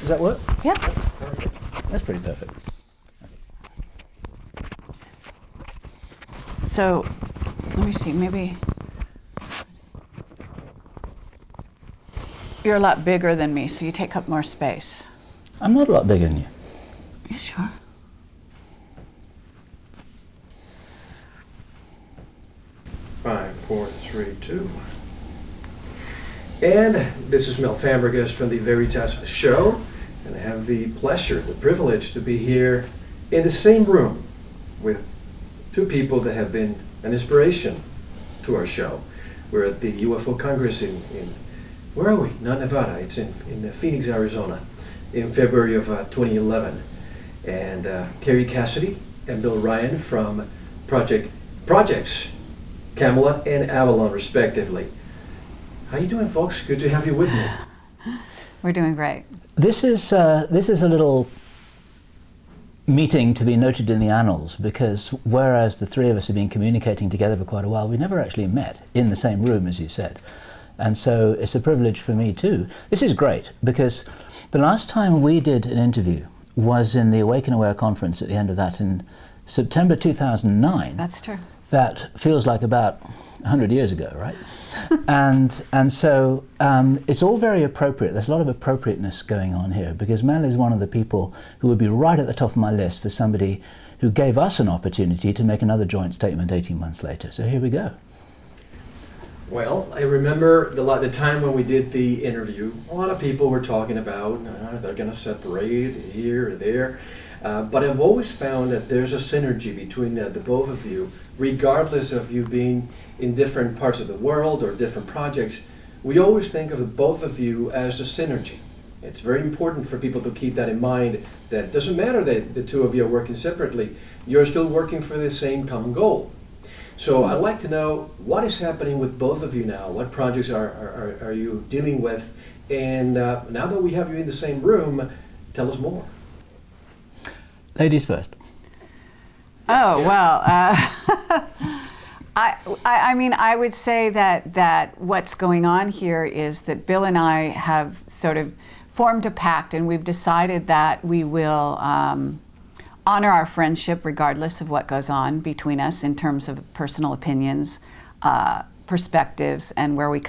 Does that work? Yep. Perfect. That's pretty perfect. So, let me see, maybe you're a lot bigger than me, so you take up more space. I'm not a lot bigger than you. Are you sure? Five, four, three, two. And this is Mel Fabregas from the VERITAS Show, and I have the pleasure, the privilege to be here in the same room with two people that have been an inspiration to our show. We're at the UFO Congress in where are we? Not Nevada, it's in Phoenix, Arizona, in February of 2011. And Cassidy and Bill Ryan from Projects Camelot and Avalon, respectively. How you doing, folks? Good to have you with me. We're doing great. This is a little meeting to be noted in the annals, because whereas the three of us have been communicating together for quite a while, we never actually met in the same room, as you said. And so it's a privilege for me too. This is great, because the last time we did an interview was in the Awake and Aware conference at the end of that in September 2009. That's true. That feels like about 100 years ago, right? and so it's all very appropriate. There's a lot of appropriateness going on here, because Mel is one of the people who would be right at the top of my list for somebody who gave us an opportunity to make another joint statement 18 months later. So here we go. Well, I remember the time when we did the interview, a lot of people were talking about they're going to separate here or there. But I've always found that there's a synergy between the both of you, regardless of you being in different parts of the world or different projects. We always think of the both of you as a synergy. It's very important for people to keep that in mind, that it doesn't matter that the two of you are working separately, you're still working for the same common goal. So I'd like to know what is happening with both of you now. What projects are you dealing with? And now that we have you in the same room, tell us more. Ladies first. Oh, well, I mean, I would say that what's going on here is that Bill and I have sort of formed a pact, and we've decided that we will honor our friendship regardless of what goes on between us in terms of personal opinions, perspectives, and where we're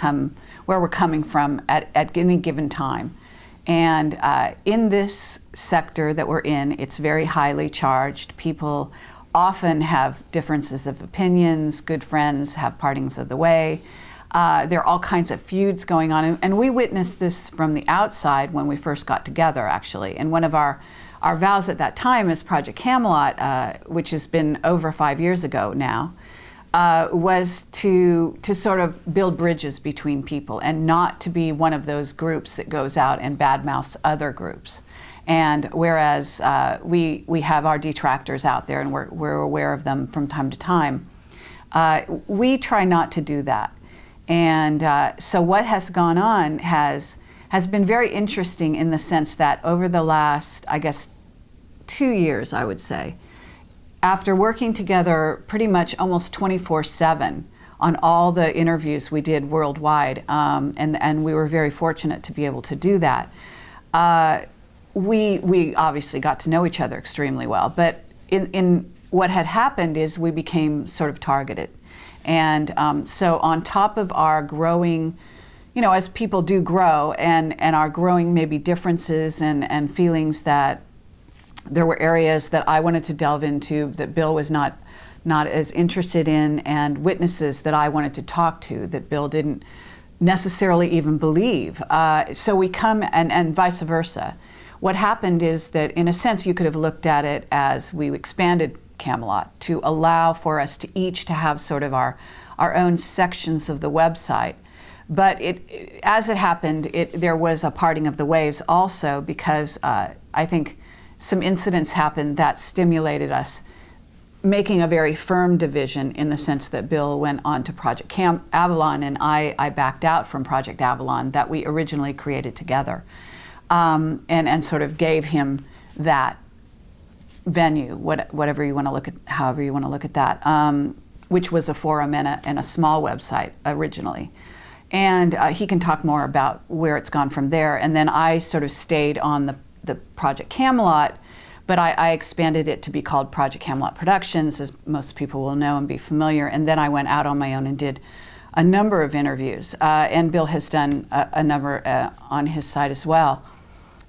coming from at any given time. And in this sector that we're in, it's very highly charged. People often have differences of opinions. Good friends have partings of the way. There are all kinds of feuds going on. And we witnessed this from the outside when we first got together, actually. And one of our vows at that time as Project Camelot, which has been over 5 years ago now, was to sort of build bridges between people and not to be one of those groups that goes out and badmouths other groups. And whereas we have our detractors out there and we're aware of them from time to time, we try not to do that. And so what has gone on has been very interesting in the sense that over the last, I guess, 2 years, I would say, after working together pretty much almost 24/7 on all the interviews we did worldwide, and we were very fortunate to be able to do that, we obviously got to know each other extremely well. But in what had happened is we became sort of targeted. And so on top of our growing, you know, as people do grow, and our growing maybe differences and feelings that there were areas that I wanted to delve into that Bill was not as interested in, and witnesses that I wanted to talk to that Bill didn't necessarily even believe. So we come, and vice versa. What happened is that, in a sense, you could have looked at it as we expanded Camelot to allow for us to each to have sort of our own sections of the website. But as it happened, there was a parting of the waves also, because I think some incidents happened that stimulated us making a very firm division, in the sense that Bill went on to Project Avalon, and I backed out from Project Avalon that we originally created together, and sort of gave him that venue, whatever you want to look at, however you want to look at that, which was a forum and a small website originally. And he can talk more about where it's gone from there. And then I sort of stayed on the Project Camelot, but I expanded it to be called Project Camelot Productions, as most people will know and be familiar. And then I went out on my own and did a number of interviews. And Bill has done a number on his side as well.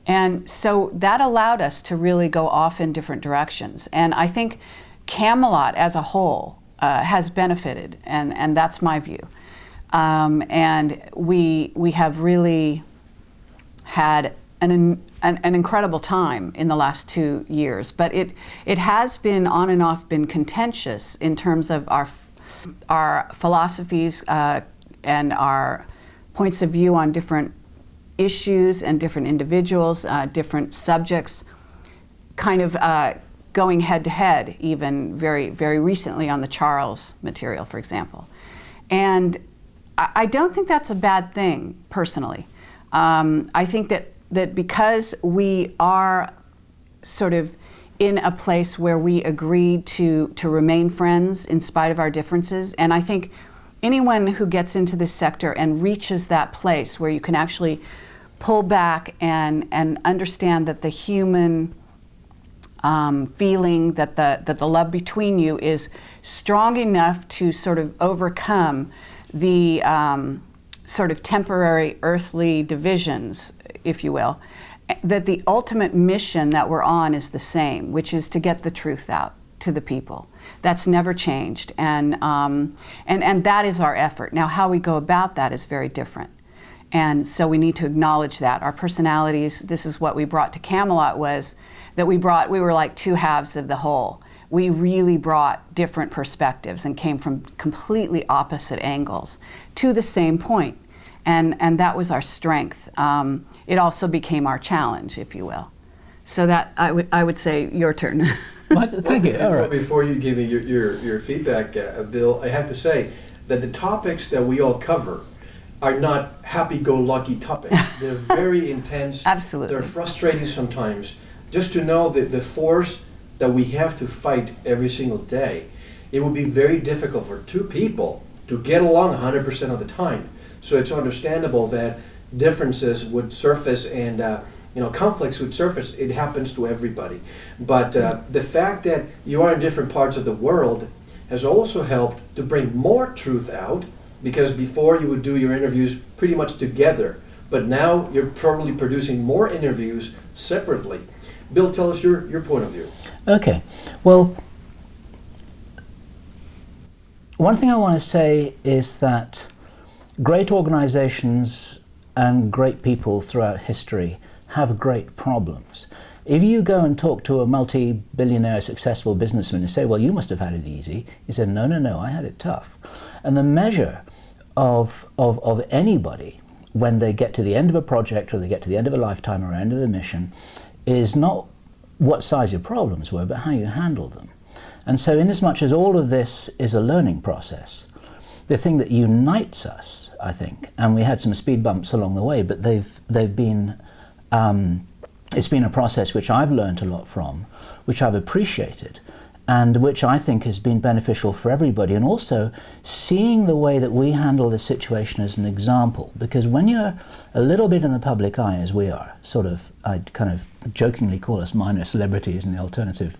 And so that allowed us to really go off in different directions. And I think Camelot as a whole has benefited, and that's my view. And we have really had an incredible time in the last 2 years, but it has been on and off been contentious in terms of our philosophies and our points of view on different issues and different individuals, different subjects, kind of going head to head, even very, very recently on the Charles material, for example. And I don't think that's a bad thing, personally. I think that because we are sort of in a place where we agreed to remain friends in spite of our differences, and I think anyone who gets into this sector and reaches that place where you can actually pull back and understand that the human feeling, that the love between you is strong enough to sort of overcome the sort of temporary earthly divisions, if you will, that the ultimate mission that we're on is the same, which is to get the truth out to the people. That's never changed, and that is our effort. Now, how we go about that is very different. And so we need to acknowledge that. Our personalities, this is what we brought to Camelot, was that we were like two halves of the whole. We really brought different perspectives and came from completely opposite angles to the same point. And that was our strength. It also became our challenge, if you will. So that, I would say, your turn. Thank you. All right. Before you give me your feedback, Bill, I have to say that the topics that we all cover are not happy-go-lucky topics. They're very intense. Absolutely. They're frustrating sometimes. Just to know that the force that we have to fight every single day, it would be very difficult for two people to get along 100% of the time. So it's understandable that differences would surface and conflicts would surface. It happens to everybody. But the fact that you are in different parts of the world has also helped to bring more truth out, because before you would do your interviews pretty much together, but now you're probably producing more interviews separately. Bill, tell us your point of view. Okay. Well, one thing I want to say is that great organizations and great people throughout history have great problems. If you go and talk to a multi-billionaire successful businessman and say, well, you must have had it easy, he said, no, I had it tough. And the measure of anybody when they get to the end of a project, or they get to the end of a lifetime or end of the mission, is not what size your problems were, but how you handle them. And so inasmuch as all of this is a learning process, the thing that unites us, I think, and we had some speed bumps along the way, but they've been, it's been a process which I've learned a lot from, which I've appreciated, and which I think has been beneficial for everybody. And also seeing the way that we handle this situation as an example, because when you're a little bit in the public eye, as we are, sort of, I'd kind of jokingly call us minor celebrities in the alternative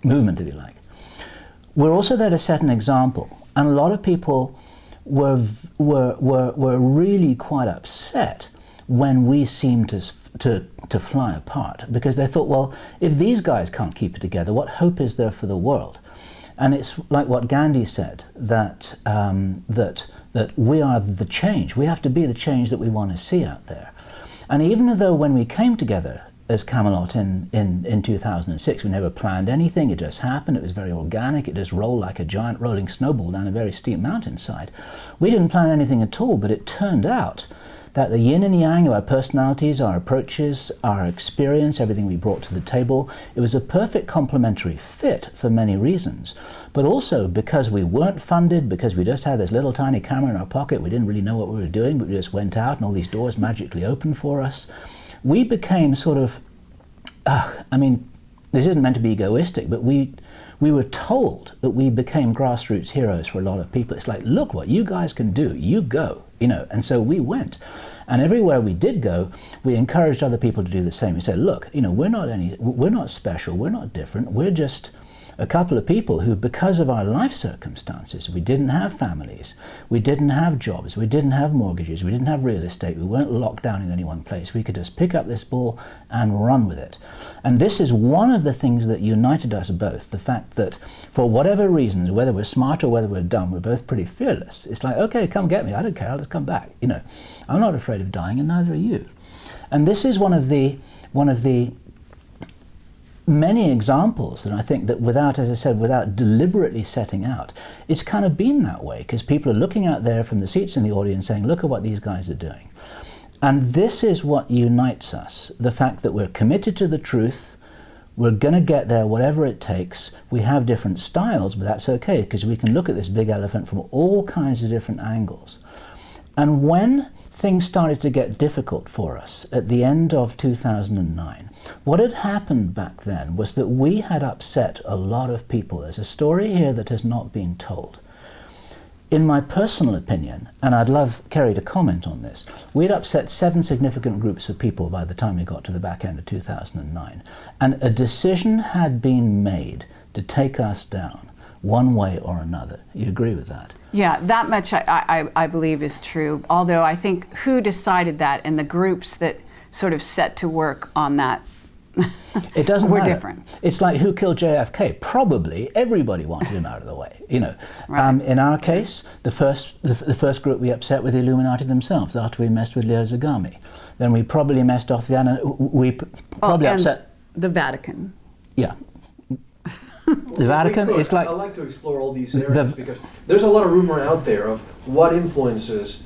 movement, if you like, we're also there to set an example. And a lot of people were really quite upset when we seemed to fly apart, because they thought, well, if these guys can't keep it together, what hope is there for the world? And it's like what Gandhi said, that that we are the change. We have to be the change that we want to see out there. And even though when we came together as Camelot in 2006, we never planned anything, it just happened, it was very organic, it just rolled like a giant rolling snowball down a very steep mountainside. We didn't plan anything at all, but it turned out that the yin and yang of our personalities, our approaches, our experience, everything we brought to the table, it was a perfect complementary fit for many reasons. But also because we weren't funded, because we just had this little tiny camera in our pocket, we didn't really know what we were doing, but we just went out and all these doors magically opened for us. We became sort of, I mean, this isn't meant to be egoistic, but we were told that we became grassroots heroes for a lot of people. It's like, look what you guys can do, you go, you know. And so we went. And everywhere we did go, we encouraged other people to do the same. We said, look, you know, we're not special, we're not different, we're just a couple of people who, because of our life circumstances, we didn't have families, we didn't have jobs, we didn't have mortgages, we didn't have real estate, we weren't locked down in any one place. We could just pick up this ball and run with it. And this is one of the things that united us both, the fact that for whatever reasons, whether we're smart or whether we're dumb, we're both pretty fearless. It's like, okay, come get me, I don't care, I'll just come back. You know, I'm not afraid of dying and neither are you. And this is one of the many examples that I think that without, as I said, without deliberately setting out, it's kind of been that way, because people are looking out there from the seats in the audience saying, look at what these guys are doing. And this is what unites us, the fact that we're committed to the truth, we're going to get there whatever it takes. We have different styles, but that's okay, because we can look at this big elephant from all kinds of different angles. And when things started to get difficult for us at the end of 2009, what had happened back then was that we had upset a lot of people. There's a story here that has not been told. In my personal opinion, and I'd love Kerry to comment on this, we'd upset 7 significant groups of people by the time we got to the back end of 2009. And a decision had been made to take us down one way or another. You agree with that? Yeah, that much I believe is true. Although I think who decided that and the groups that sort of set to work on that it doesn't were matter. different. It's like who killed JFK? Probably everybody wanted him out of the way, you know. Right. In our case, the first group we upset were the Illuminati themselves after we messed with Leo Zagami. Then we probably messed off upset the Vatican. Yeah. The Vatican is like... I'd like to explore all these areas because there's a lot of rumor out there of what influences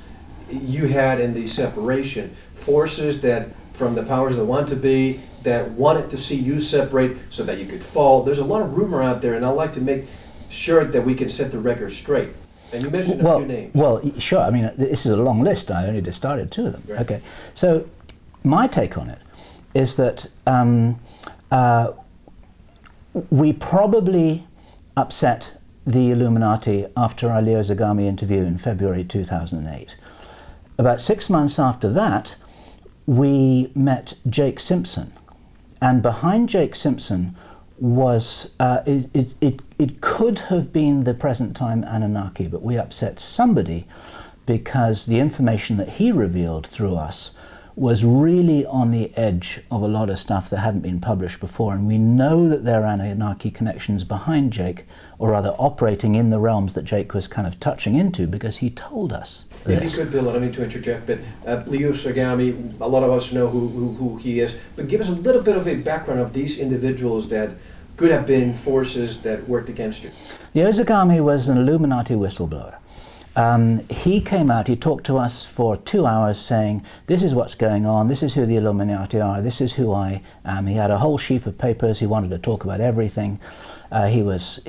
you had in the separation. Forces that, from the powers that want to be, that wanted to see you separate so that you could fall. There's a lot of rumor out there, and I'd like to make sure that we can set the record straight. And you mentioned a few names. Well, sure. I mean, this is a long list. I only just started 2 of them. Right. Okay. So my take on it is that we probably upset the Illuminati after our Leo Zagami interview in February 2008. About 6 months after that, we met Jake Simpson. And behind Jake Simpson was, it could have been the present time Anunnaki, but we upset somebody because the information that he revealed through us was really on the edge of a lot of stuff that hadn't been published before. And we know that there are Anunnaki connections behind Jake, or rather operating in the realms that Jake was kind of touching into, because he told us this. If you could, Bill, I don't mean to interject, but Leo Zagami, a lot of us know who he is, but give us a little bit of a background of these individuals that could have been forces that worked against you. Leo Zagami was an Illuminati whistleblower. He came out, he talked to us for 2 hours saying, this is what's going on, this is who the Illuminati are, this is who I am. He had a whole sheaf of papers, he wanted to talk about everything. He was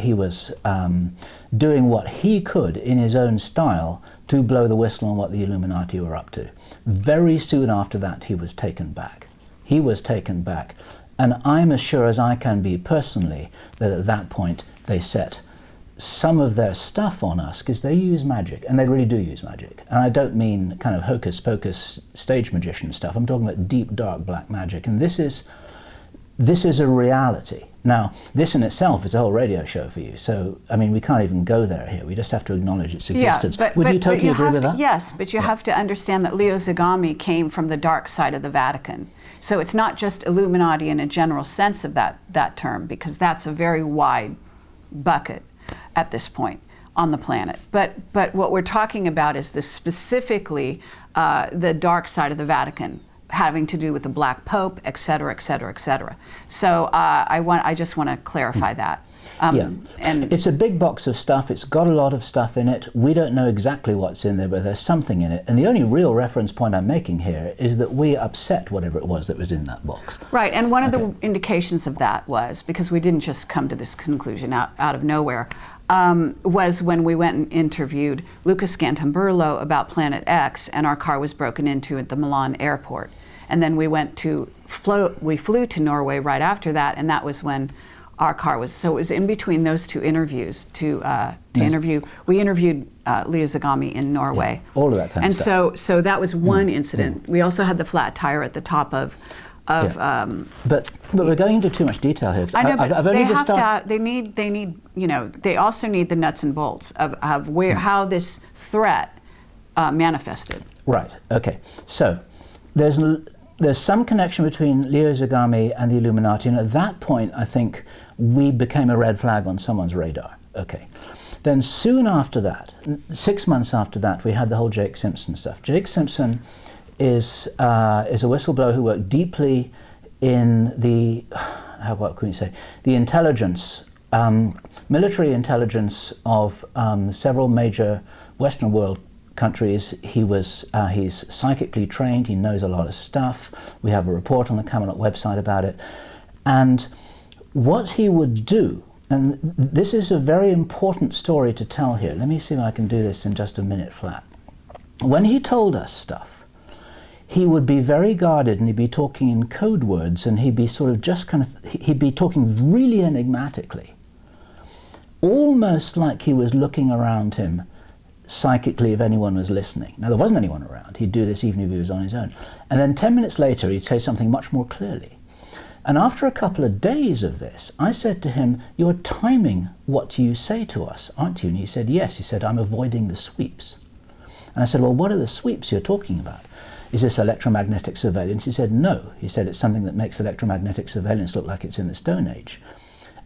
doing what he could in his own style to blow the whistle on what the Illuminati were up to. Very soon after that, he was taken back. He was taken back. And I'm as sure as I can be personally that at that point they set some of their stuff on us, because they use magic, and they really do use magic. And I don't mean kind of hocus pocus stage magician stuff. I'm talking about deep, dark, black magic. And this is a reality. Now, this in itself is a whole radio show for you. So, I mean, we can't even go there here. We just have to acknowledge its existence. Would you totally agree with that? Yes, but you have to understand that Leo Zagami came from the dark side of the Vatican. So it's not just Illuminati in a general sense of that term, because that's a very wide bucket at this point. on the planet. But what we're talking about is specifically the dark side of the Vatican, having to do with the Black Pope, et cetera, et cetera, et cetera. So I just want to clarify that. And it's a big box of stuff. It's got a lot of stuff in it. We don't know exactly what's in there, but there's something in it. And the only real reference point I'm making here is that we upset whatever it was that was in that box. Right, and one of the indications of that was, because we didn't just come to this conclusion out of nowhere, was when we went and interviewed Lucas Scantamburlo about Planet X, and our car was broken into at the Milan airport. And then we flew to Norway right after that, and that was when our car was, so it was in between those two interviews to interview. We interviewed Leo Zagami in Norway. Yeah, all of that kind of stuff. And so that was one incident. We also had the flat tire at the top of but we're going into too much detail here. I know, but I've only they just have to, they need, you know, they also need the nuts and bolts of where, how this threat manifested. Right, okay. So there's some connection between Leo Zagami and the Illuminati, and at that point I think we became a red flag on someone's radar. Okay. Then soon after that, 6 months after that, we had the whole Jake Simpson stuff. Jake Simpson is a whistleblower who worked deeply in the, what can we say, the intelligence, military intelligence of several major Western world countries. He's psychically trained, he knows a lot of stuff. We have a report on the Camelot website about it. And what he would do, and this is a very important story to tell here. Let me see if I can do this in just a minute flat. When he told us stuff, he would be very guarded, and he'd be talking in code words, and he'd be sort of just kind of, he'd be talking really enigmatically, almost like he was looking around him psychically if anyone was listening. Now, there wasn't anyone around. He'd do this even if he was on his own. And then 10 minutes later, he'd say something much more clearly. And after a couple of days of this, I said to him, "You're timing what you say to us, aren't you?" And he said, "Yes." He said, "I'm avoiding the sweeps." And I said, "Well, what are the sweeps you're talking about? Is this electromagnetic surveillance?" He said, "No." He said, "It's something that makes electromagnetic surveillance look like it's in the Stone Age."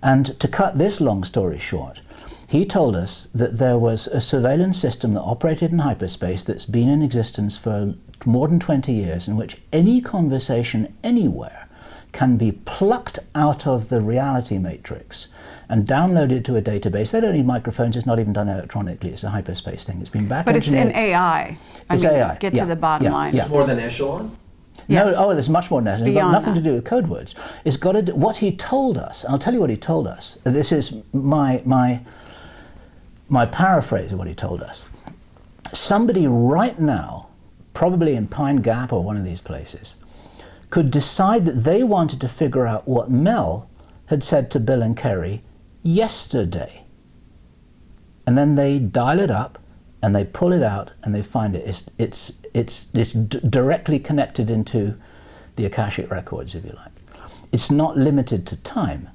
And to cut this long story short, he told us that there was a surveillance system that operated in hyperspace that's been in existence for more than 20 years, in which any conversation anywhere can be plucked out of the reality matrix and downloaded to a database. They don't need microphones. It's not even done electronically. It's a hyperspace thing. It's been back But it's engineered. in AI. It's AI. Get to the bottom line. It's more than echelon? No, Yes. there's much more than that. It's got nothing that. to do with code words. It's got to do, what he told us, I'll tell you what he told us. This is my paraphrase of what he told us. Somebody right now, probably in Pine Gap or one of these places, could decide that they wanted to figure out what Mel had said to Bill and Kerry yesterday. And then they dial it up and they pull it out and they find it. It's directly connected into the Akashic records, if you like. It's not limited to time.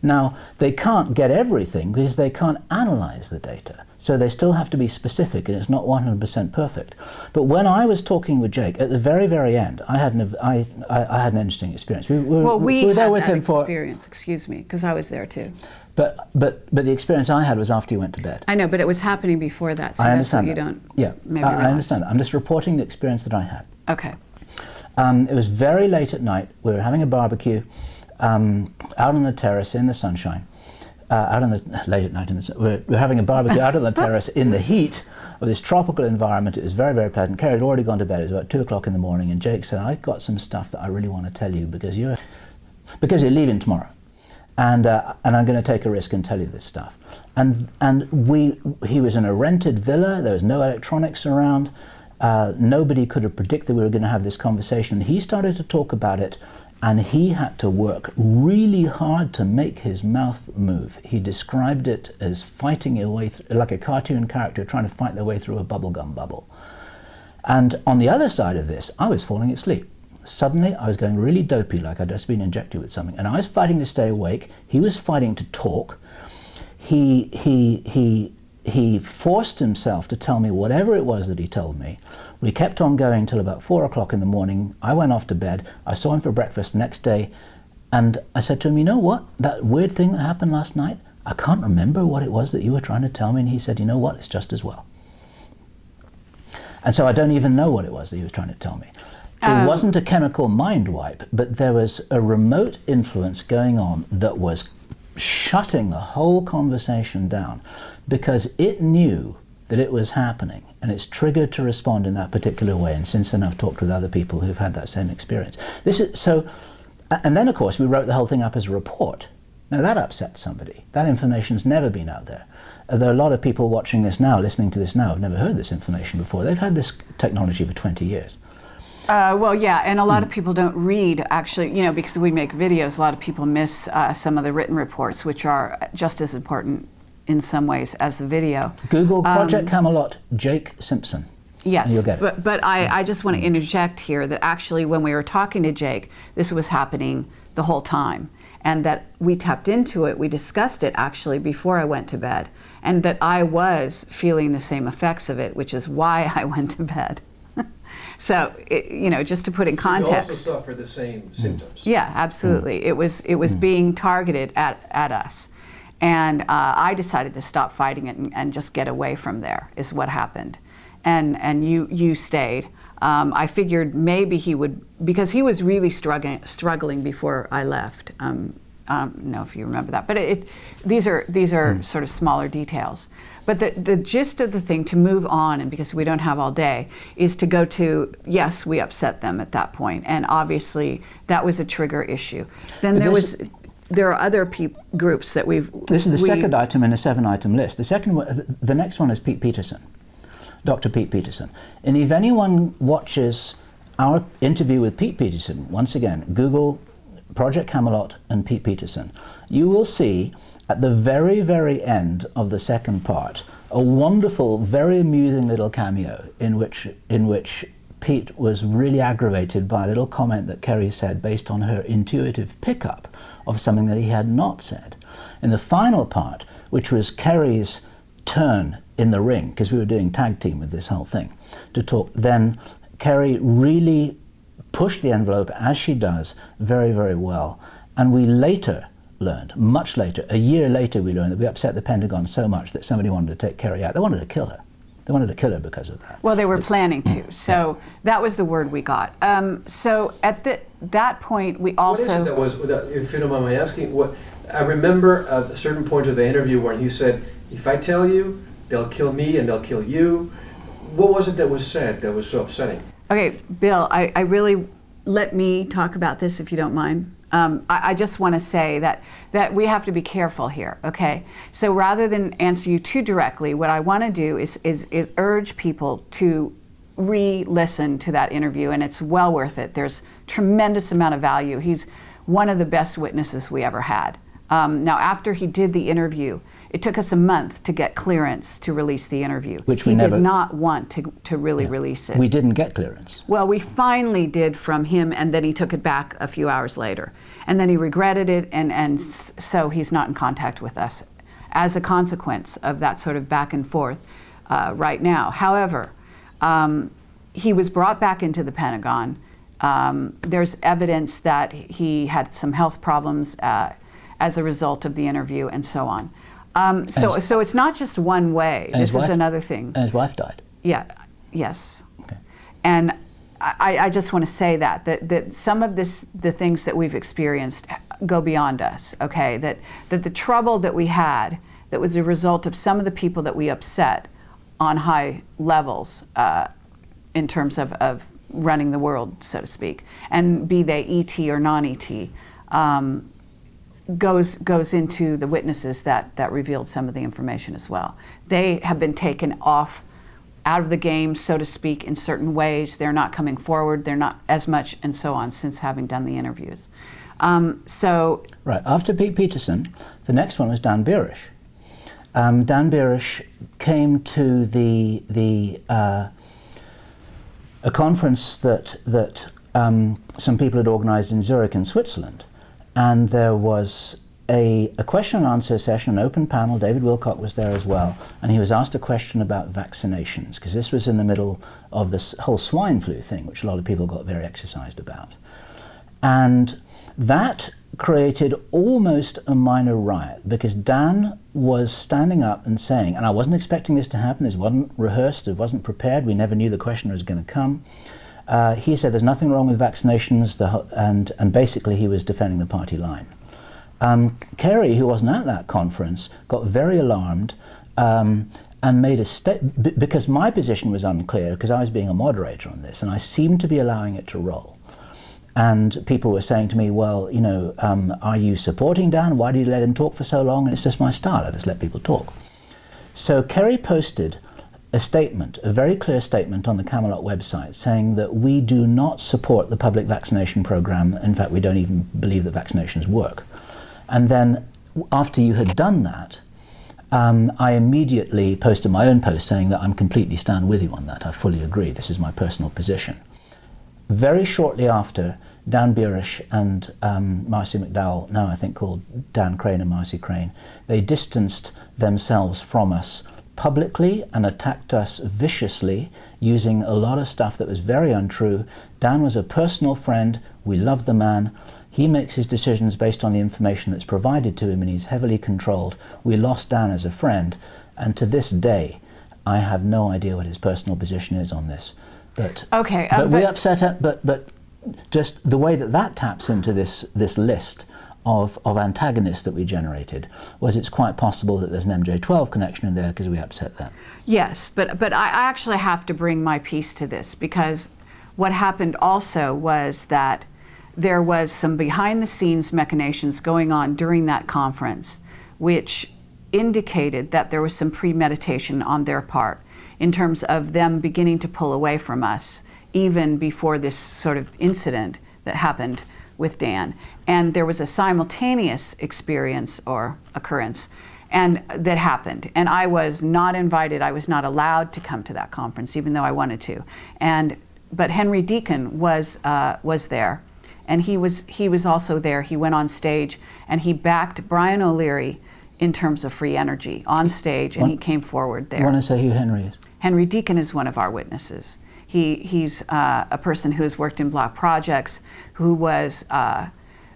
Now, they can't get everything because they can't analyze the data. So they still have to be specific, and it's not 100% perfect. But when I was talking with Jake, at the very, very end, I had an interesting experience. We were there with him for experience, excuse me, because I was there too. But the experience I had was after you went to bed. I know, but it was happening before that, so I that's what understand you that. don't Yeah, maybe I realize. understand that. I'm just reporting the experience that I had. Okay. It was very late at night. We were having a barbecue out on the terrace in the sunshine. Late at night, we're having a barbecue out on the terrace in the heat of this tropical environment. It was very, very pleasant. Kerry had already gone to bed. It was about 2 o'clock in the morning, and Jake said, "I've got some stuff that I really want to tell you because you're leaving tomorrow, and I'm going to take a risk and tell you this stuff." And he was in a rented villa. There was no electronics around. Nobody could have predicted we were going to have this conversation. He started to talk about it, and he had to work really hard to make his mouth move. He described it as fighting your way like a cartoon character trying to fight their way through a bubblegum bubble. And on the other side of this, I was falling asleep. Suddenly, I was going really dopey, like I'd just been injected with something, and I was fighting to stay awake. He was fighting to talk. He forced himself to tell me whatever it was that he told me. We kept on going till about 4 o'clock in the morning. I went off to bed. I saw him for breakfast the next day, and I said to him, "You know what? That weird thing that happened last night, I can't remember what it was that you were trying to tell me. And he said, you know what, it's just as well. And so I don't even know what it was that he was trying to tell me. It wasn't a chemical mind wipe, but there was a remote influence going on that was shutting the whole conversation down because it knew that it was happening and it's triggered to respond in that particular way. And since then I've talked with other people who've had that same experience. And then of course we wrote the whole thing up as a report. Now that upset somebody. That information's never been out there. There are a lot of people watching this now, listening to this now, who've never heard this information before. They've had this technology for 20 years. Well, yeah, and a lot of people don't read, actually, because we make videos, a lot of people miss some of the written reports, which are just as important in some ways as the video. Google Project Camelot, Jake Simpson. Yes, and you'll get it. but I just want to interject here that actually when we were talking to Jake, this was happening the whole time. And that we tapped into it, we discussed it actually before I went to bed. And that I was feeling the same effects of it, which is why I went to bed. So, just to put in context. You also suffer the same symptoms. Yeah, absolutely. It was being targeted at us. And I decided to stop fighting it and just get away from there, is what happened. And you stayed. I figured maybe he would, because he was really struggling before I left. I don't know if you remember that, but these are sort of smaller details. But the gist of the thing, to move on, and because we don't have all day, is to go to, yes, we upset them at that point, and obviously that was a trigger issue. Then there are other groups that we've. This is the second item in a 7-item list. The next one is Pete Peterson. Dr. Pete Peterson. And if anyone watches our interview with Pete Peterson, once again, Google Project Camelot and Pete Peterson, you will see at the very, very end of the second part a wonderful, very amusing little cameo in which Pete was really aggravated by a little comment that Kerry said based on her intuitive pickup of something that he had not said. In the final part, which was Kerry's turn in the ring, because we were doing tag team with this whole thing, to talk, then Kerry really pushed the envelope, as she does, very, very well. And we later learned, much later, a year later, we learned that we upset the Pentagon so much that somebody wanted to take Kerry out. They wanted to kill her. They wanted to kill her because of that. Well, they were planning to. So that was the word we got. So at that point, we also... What is it that was, if you don't mind me asking, I remember at a certain point of the interview where he said, if I tell you, they'll kill me and they'll kill you. What was it that was said that was so upsetting? Okay, Bill, I really, let me talk about this if you don't mind. I just want to say that we have to be careful here, okay? So rather than answer you too directly, what I want to do is urge people to re-listen to that interview, and it's well worth it. There's tremendous amount of value. He's one of the best witnesses we ever had. Now, after he did the interview, it took us a month to get clearance to release the interview. Which we he never did not want to really release it. We didn't get clearance. Well, we finally did from him, and then he took it back a few hours later. And then he regretted it, and so he's not in contact with us as a consequence of that sort of back and forth right now. However, he was brought back into the Pentagon. There's evidence that he had some health problems as a result of the interview and so on. So it's not just one way. This is another thing. And his wife died. Yeah. Yes. Okay. And I just want to say that some of the things that we've experienced go beyond us. Okay. That the trouble that we had, that was a result of some of the people that we upset on high levels in terms of running the world, so to speak, and be they ET or non-ET. Goes into the witnesses that revealed some of the information as well. They have been taken out of the game, so to speak, in certain ways. They're not coming forward, they're not as much, and so on, since having done the interviews. Right, after Pete Peterson, the next one was Dan Birish. Dan Birish came to a conference that some people had organized in Zurich in Switzerland. And there was a question and answer session, an open panel. David Wilcock was there as well. And he was asked a question about vaccinations, because this was in the middle of this whole swine flu thing, which a lot of people got very exercised about. And that created almost a minor riot, because Dan was standing up and saying, and I wasn't expecting this to happen, this wasn't rehearsed, it wasn't prepared, we never knew the questioner was going to come. He said there's nothing wrong with vaccinations, and basically he was defending the party line. Kerry, who wasn't at that conference, got very alarmed and made a statement, because my position was unclear, because I was being a moderator on this, and I seemed to be allowing it to roll. And people were saying to me, well, you know, are you supporting Dan? Why do you let him talk for so long? And it's just my style, I just let people talk. So Kerry posted a statement, a very clear statement on the Camelot website, saying that we do not support the public vaccination program. In fact, we don't even believe that vaccinations work. And then after you had done that, I immediately posted my own post saying that I'm completely stand with you on that. I fully agree. This is my personal position. Very shortly after, Dan Burish and Marcy McDowell, now I think called Dan Crane and Marcy Crane, they distanced themselves from us publicly and attacked us viciously, using a lot of stuff that was very untrue. Dan was a personal friend. We love the man. He makes his decisions based on the information that's provided to him, and he's heavily controlled. We lost Dan as a friend, and to this day, I have no idea what his personal position is on this. But okay, but we upset it. But just the way that that taps into this list of antagonists that we generated was, it's quite possible that there's an MJ12 connection in there because we upset them. Yes, but I actually have to bring my piece to this, because what happened also was that there was some behind-the-scenes machinations going on during that conference, which indicated that there was some premeditation on their part in terms of them beginning to pull away from us, even before this sort of incident that happened with Dan. And there was a simultaneous experience or occurrence and that happened. And I was not invited, I was not allowed to come to that conference, even though I wanted to. But Henry Deacon was there. And he was also there. He went on stage and he backed Brian O'Leary in terms of free energy on stage, and he came forward there. You want to say who Henry is? Henry Deacon is one of our witnesses. He's a person who has worked in black projects, who was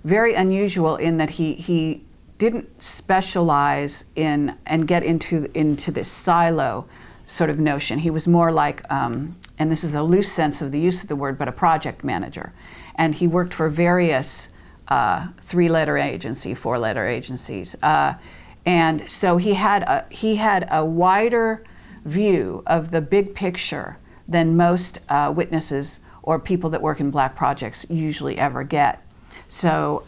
very unusual in that he didn't specialize in and get into this silo sort of notion. He was more like, and this is a loose sense of the use of the word, but a project manager. And he worked for various 3-letter agency, 4-letter agencies. And so he had a wider view of the big picture than most witnesses or people that work in black projects usually ever get. So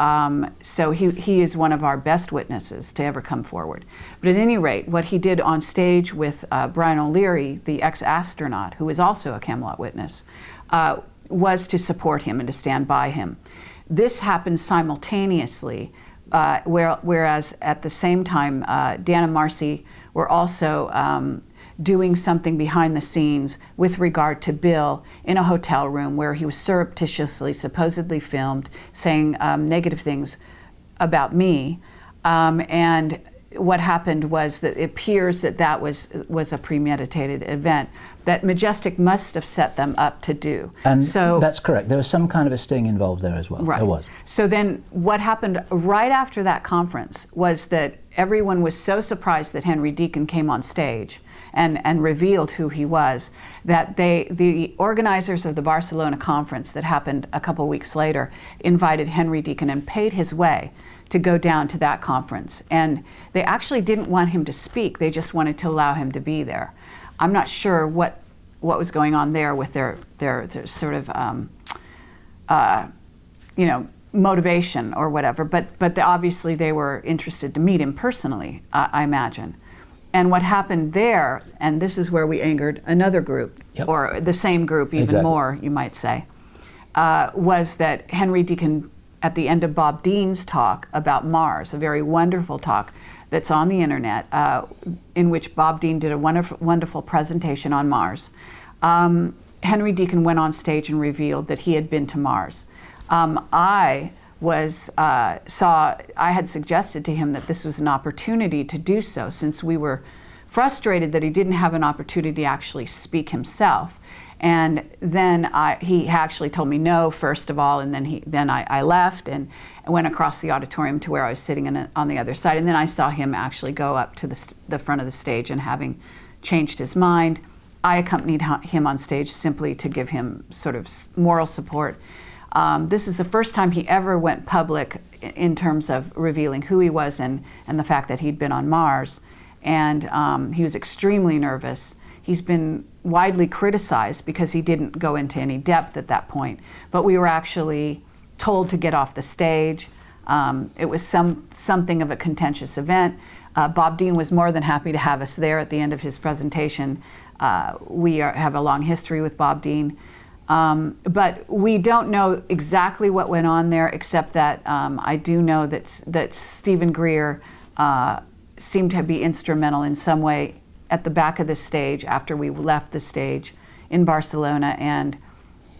he is one of our best witnesses to ever come forward. But at any rate, what he did on stage with Brian O'Leary, the ex-astronaut, who is also a Camelot witness, was to support him and to stand by him. This happened simultaneously, whereas at the same time, Dan and Marcy were also doing something behind the scenes with regard to Bill in a hotel room where he was surreptitiously, supposedly filmed, saying negative things about me. And what happened was that it appears that was a premeditated event that Majestic must have set them up to do. And so that's correct. There was some kind of a sting involved there as well. Right. There was. So then what happened right after that conference was that everyone was so surprised that Henry Deacon came on stage and revealed who he was, that the organizers of the Barcelona conference that happened a couple weeks later invited Henry Deacon and paid his way to go down to that conference. And they actually didn't want him to speak, they just wanted to allow him to be there. I'm not sure what was going on there with their sort of motivation or whatever, but obviously they were interested to meet him personally, I imagine. And what happened there, and this is where we angered another group, Yep. or the same group even Exactly. more, you might say, was that Henry Deacon, at the end of Bob Dean's talk about Mars, a very wonderful talk that's on the internet, in which Bob Dean did a wonderful presentation on Mars, Henry Deacon went on stage and revealed that he had been to Mars. I had suggested to him that this was an opportunity to do so, since we were frustrated that he didn't have an opportunity to actually speak himself. And then he actually told me no, first of all, and then I left and went across the auditorium to where I was sitting on the other side. And then I saw him actually go up to the front of the stage, and having changed his mind, I accompanied him on stage simply to give him sort of moral support. This is the first time he ever went public in terms of revealing who he was and the fact that he'd been on Mars. And he was extremely nervous. He's been widely criticized because he didn't go into any depth at that point. But we were actually told to get off the stage. It was something of a contentious event. Bob Dean was more than happy to have us there at the end of his presentation. We have a long history with Bob Dean. But we don't know exactly what went on there, except that I do know that Steven Greer seemed to be instrumental in some way at the back of the stage after we left the stage in Barcelona. And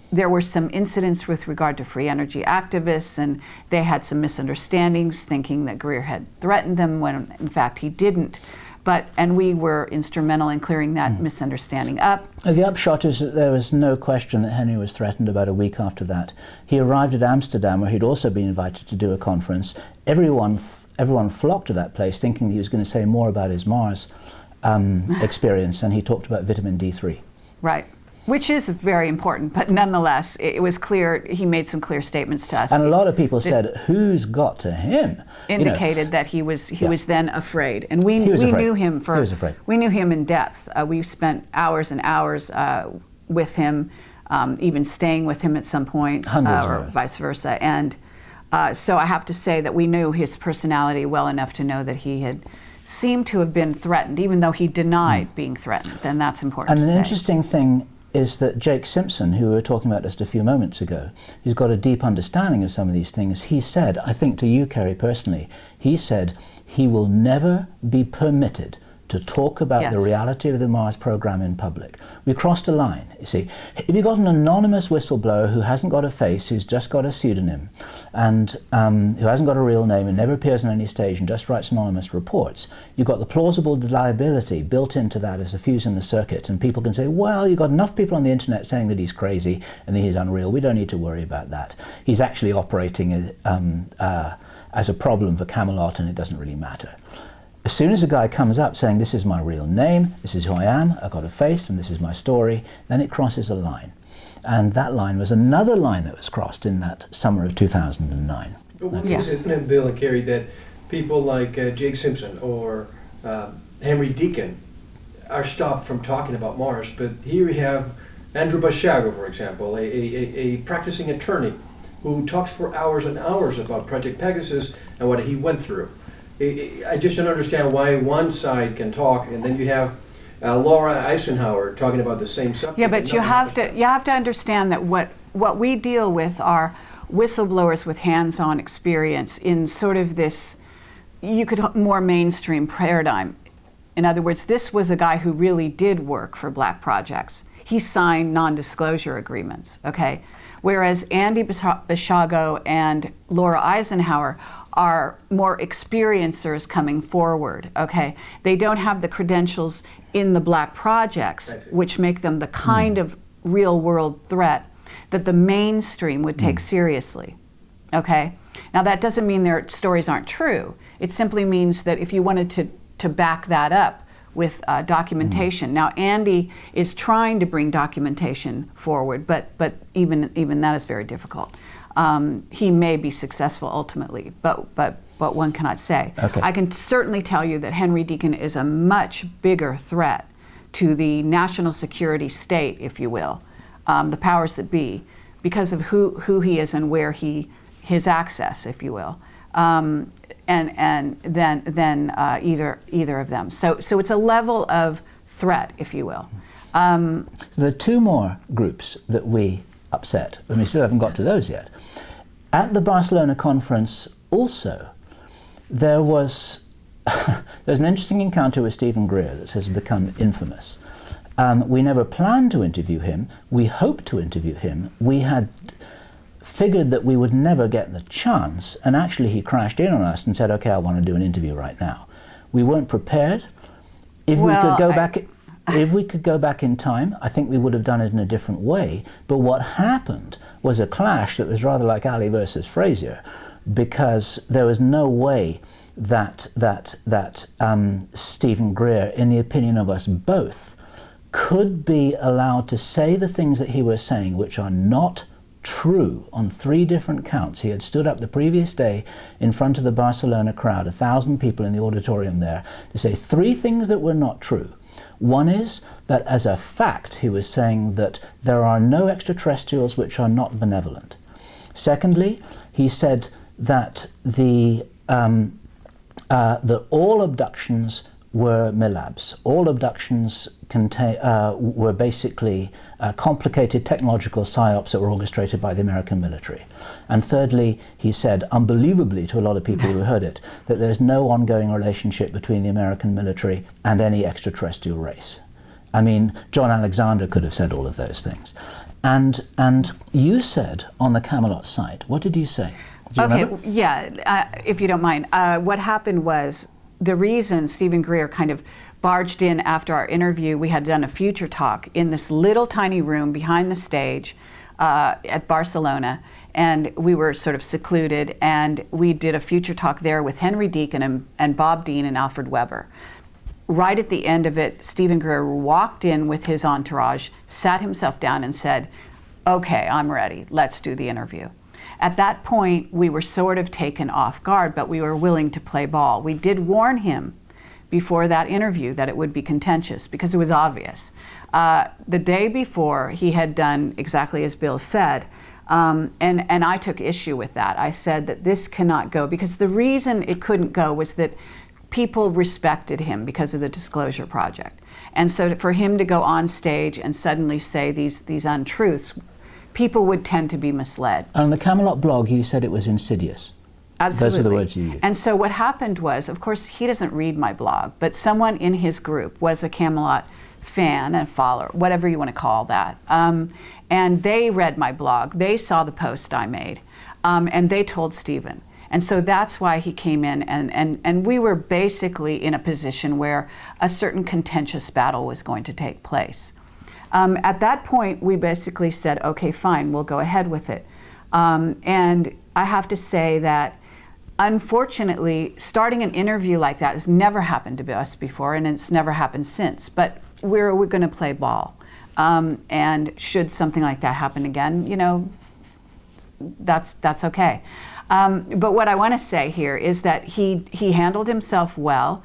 there were some incidents with regard to free energy activists, and they had some misunderstandings, thinking that Greer had threatened them when in fact he didn't. And we were instrumental in clearing that misunderstanding up. The upshot is that there was no question that Henry was threatened about a week after that. He arrived at Amsterdam, where he'd also been invited to do a conference. Everyone flocked to that place thinking that he was going to say more about his Mars experience, and he talked about vitamin D3. Right. Which is very important, but nonetheless, it was clear, he made some clear statements to us. And a lot of people said, who's got to him? Indicated that he was then afraid. And we knew him we knew him in depth. We spent hours and hours with him, even staying with him at some point, or vice versa. And so I have to say that we knew his personality well enough to know that he had seemed to have been threatened, even though he denied being threatened. Then that's important to say. And an interesting thing is that Jake Simpson, who we were talking about just a few moments ago, who's got a deep understanding of some of these things, he said, I think to you, Kerry, personally, he said he will never be permitted to talk about the reality of the Mars program in public. We crossed a line, you see. If you've got an anonymous whistleblower who hasn't got a face, who's just got a pseudonym, and who hasn't got a real name and never appears on any stage and just writes anonymous reports, you've got the plausible deniability built into that as a fuse in the circuit, and people can say, well, you've got enough people on the internet saying that he's crazy and that he's unreal. We don't need to worry about that. He's actually operating as a problem for Camelot, and it doesn't really matter. As soon as a guy comes up saying, this is my real name, this is who I am, I've got a face, and this is my story, then it crosses a line. And that line was another line that was crossed in that summer of 2009. Yes. Isn't it, Bill and Kerry, that people like Jake Simpson or Henry Deacon are stopped from talking about Mars, but here we have Andrew Basiago, for example, a practicing attorney who talks for hours and hours about Project Pegasus and what he went through. I just don't understand why one side can talk, and then you have Laura Eisenhower talking about the same subject. Yeah, but you have to understand that what we deal with are whistleblowers with hands-on experience in sort of this, more mainstream paradigm. In other words, this was a guy who really did work for black projects. He signed non-disclosure agreements, okay? Whereas Andy Basiago and Laura Eisenhower are more experiencers coming forward, okay? They don't have the credentials in the black projects, which make them the kind of real-world threat that the mainstream would take seriously, okay? Now, that doesn't mean their stories aren't true. It simply means that if you wanted to back that up with documentation. Now, Andy is trying to bring documentation forward, but even that is very difficult. He may be successful ultimately, but one cannot say. Okay. I can certainly tell you that Henry Deacon is a much bigger threat to the national security state, if you will, the powers that be, because of who he is and where his access, if you will, and then either of them. So it's a level of threat, if you will. There are two more groups that we upset, and we still haven't got to those yet. At the Barcelona conference also, there's an interesting encounter with Steven Greer that has become infamous. We never planned to interview him. We hoped to interview him. We had figured that we would never get the chance, and actually he crashed in on us and said, okay, I want to do an interview right now. We weren't prepared. If we could go back... If we could go back in time, I think we would have done it in a different way. But what happened was a clash that was rather like Ali versus Frazier, because there was no way that Steven Greer, in the opinion of us both, could be allowed to say the things that he was saying, which are not true on 3 different counts. He had stood up the previous day in front of the Barcelona crowd, 1,000 people in the auditorium there, to say 3 things that were not true. One is that as a fact, he was saying that there are no extraterrestrials which are not benevolent. Secondly, he said that that all abductions were MILABs. All abductions were basically complicated technological psyops that were orchestrated by the American military. And thirdly, he said, unbelievably to a lot of people who heard it, that there's no ongoing relationship between the American military and any extraterrestrial race. I mean, John Alexander could have said all of those things. And you said on the Camelot site, what did you say? Do you remember? If you don't mind. What happened was, the reason Steven Greer kind of barged in after our interview, we had done a future talk in this little tiny room behind the stage at Barcelona, and we were sort of secluded, and we did a future talk there with Henry Deacon and Bob Dean and Alfred Weber. Right at the end of it, Steven Greer walked in with his entourage, sat himself down and said, okay, I'm ready, let's do the interview. At that point, we were sort of taken off guard, but we were willing to play ball. We did warn him before that interview that it would be contentious, because it was obvious. The day before, he had done exactly as Bill said, and I took issue with that. I said that this cannot go, because the reason it couldn't go was that people respected him because of the Disclosure Project. And so for him to go on stage and suddenly say these untruths, people would tend to be misled. On the Camelot blog, you said it was insidious. Absolutely. Those are the words you used. And so what happened was, of course, he doesn't read my blog, but someone in his group was a Camelot fan and follower, whatever you want to call that. And they read my blog. They saw the post I made, and they told Steven. And so that's why he came in, and we were basically in a position where a certain contentious battle was going to take place. At that point, we basically said, okay, fine, we'll go ahead with it. And I have to say that, unfortunately, starting an interview like that has never happened to us before, and it's never happened since. But we're going to play ball. And should something like that happen again, you know, that's okay. But what I want to say here is that he handled himself well.